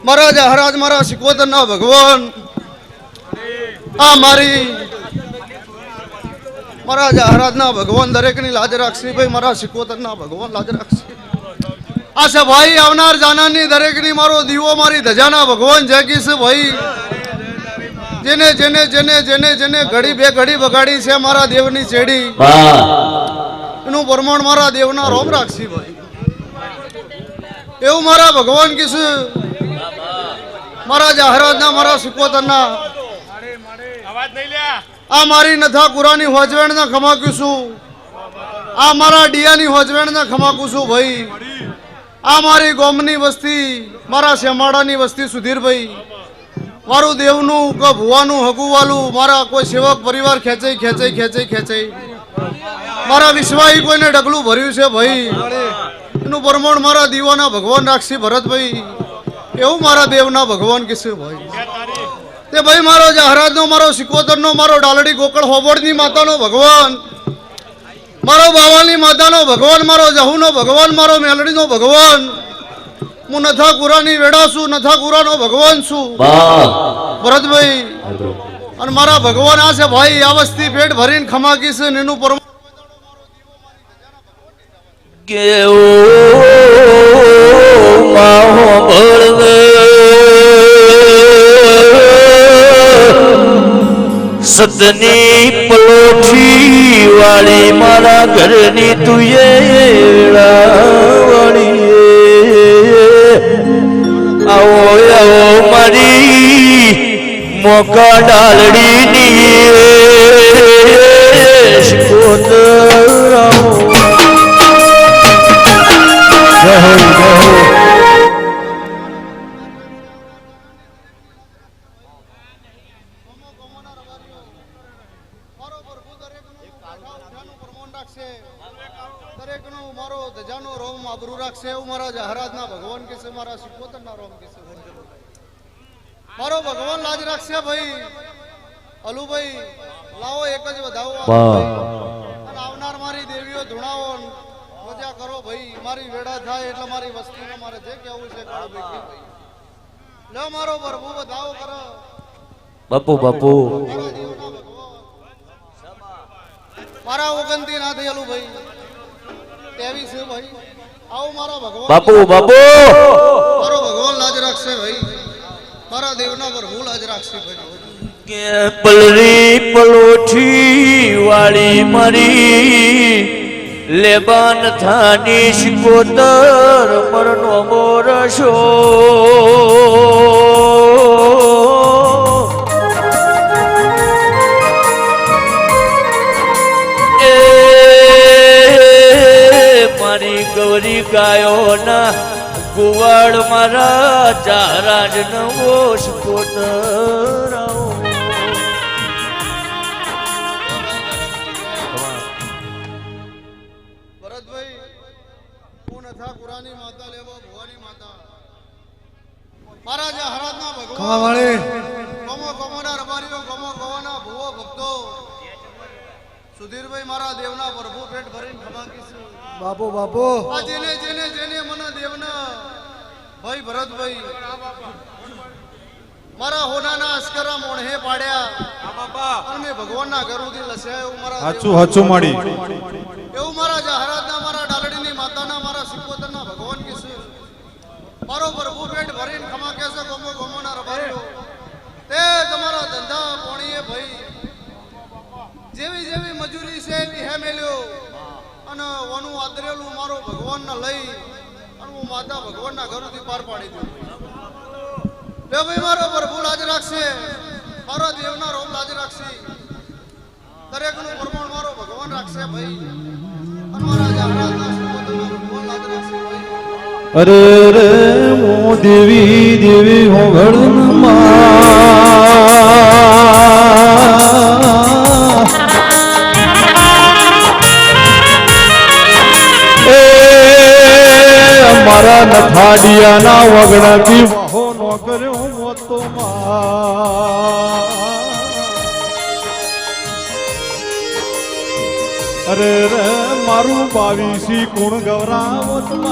મહારાજા હરાજ મારા સિકોતર ના ભગવાન આ મારી મહારાજા હરાજ ના ભગવાન દરેક ની લાજ રાખશે ભાઈ મારા સિકોતર ના ભગવાન લાજ રાખશે આ છે ભાઈ આવનાર જાનારની દરેક ની મારો દીવો મારી ધજાના ભગવાન જગીશ ભાઈ જેને જેને જેને જેને જેને ઘડી બે ઘડી બગાડી છે મારા દેવની ચેડી એનું પ્રમાણ મારા દેવના રોમ રાખશી ભાઈ એવું મારા ભગવાન કીશ મારા જાહરાજના મારા સિકોતરના આ મારી નથા કુરાની હોજવેણના ખમાકું છું આ મારા ડિયાની હોજવેણના ખમાકું છું ભાઈ આ મારી ગોમની વસ્તી મારા શેમાડાની વસ્તી સુધીરભાઈ મારું દેવનું કે ભુવાનું હગુવાલું મારા કોઈ સેવક પરિવાર ખેંચાઈ ખેંચાઈ ખેંચાઈ ખેંચાઈ મારા વિશ્વાહી કોઈને ડગલું ભર્યું છે ભાઈ એનું પ્રમાણ મારા દીવાના ભગવાન રાખશી ભરતભાઈ એવું મારા દેવના ભગવાન કહેશે ભાઈ તે ભાઈ મારો જાહરાજનો મારો સિકોતરનો મારો ડાલડી ગોકળ હોબળની માતાનો ભગવાન મારો બાવાની માતાનો ભગવાન મારો જહુનો ભગવાન મારો મેલડીનો ભગવાન હું નથા કુરાની વેડા છું નથા કુરાનો ભગવાન છું ભરતભાઈ અને મારા ભગવાન આ છે ભાઈ આ વસ્તી પેટ ભરીને ખમાકી છે એનું પરમ સદની પલોઠી વાળી મારા ઘરની તુએ વાળી આવો આવો મારી મોકા ડાલડીની સિકોતર આવો મારો ભગવાન લાજ રાખશે ભાઈ અલુભાઈ લાવો એક જ વધાવો અને આવનાર મારી દેવીઓ ધૂણાવો મજા કરો ભાઈ મારી વેડા થાય એટલે મારી વસ્તીમાં મારે જે કેવું છે લે મારો પ્રભુ વધાવો કરો બાપુ બાપુ મારા ઓગંતી ના થઈ અલુભાઈ તેવી છે ભાઈ આવો મારા ભગવાન બાપુ બાપુ મારો ભગવાન લાજ રાખશે ભાઈ મારા દેવના પર ભૂલ આજ રાખશે ભાઈ કે પલરી પલોઠી વાળી મારી લેબાન થાની સિકોતર મરનો મોરશો એ મારી ગૌરી ગાયોના કુવાડ મારા જાહરાજ નવો સિકોતર ભરતભાઈ હું નથા કુરાની માતા લેવો ભુવાની માતા મારા જાહરાજના ભગવાન કમો કમોના રબારીઓ કમો કમોના ભુવો ભક્તો સુધીરભાઈ મારા દેવના પ્રભુ પેટ ભરીને ખમાકી છે બાપુ બાપુ આ જેને જેને જેને મને દેવના ભાઈ ભરતભાઈ મારા હોનાના અસ્કરા મોણહે પાડ્યા અને ભગવાનના ઘરોથી લસ્યા એવું મારા હાચું હાચું માડી એવું મારા જાહરાજના મારા ડાલડીની માતાના મારા સિકોતરના ભગવાન કીશે મારો પ્રભુ પેટ ભરીને ખમાકે છે ગમો ગમોના રબારીઓ તે તમારા ધંધા પોણીએ ભાઈ જેવી જેવી મજૂરી છે એવી હે મેલ્યો અને ઓનું આદરેલું મારો ભગવાનને લઈ અને હું માતા ભગવાનના ઘરથી પાર પાડી દઉં બે ભાઈ મારો પ્રભુ લાજ રાખશે મારા દેવના રોમ લાજ રાખશે દરેકનું પ્રમાણ મારો ભગવાન રાખશે ભાઈ અને મારા જાહરાજના સિકોતરના ભગવાન લાજ રાખશે ભાઈ અરે રે મો દેવી દેવી હો મારા નથાડિયાના વગડાથી વહો નો કર્યો મોતો અરે રે મારું 22 કુણ ગૌરાવતમાં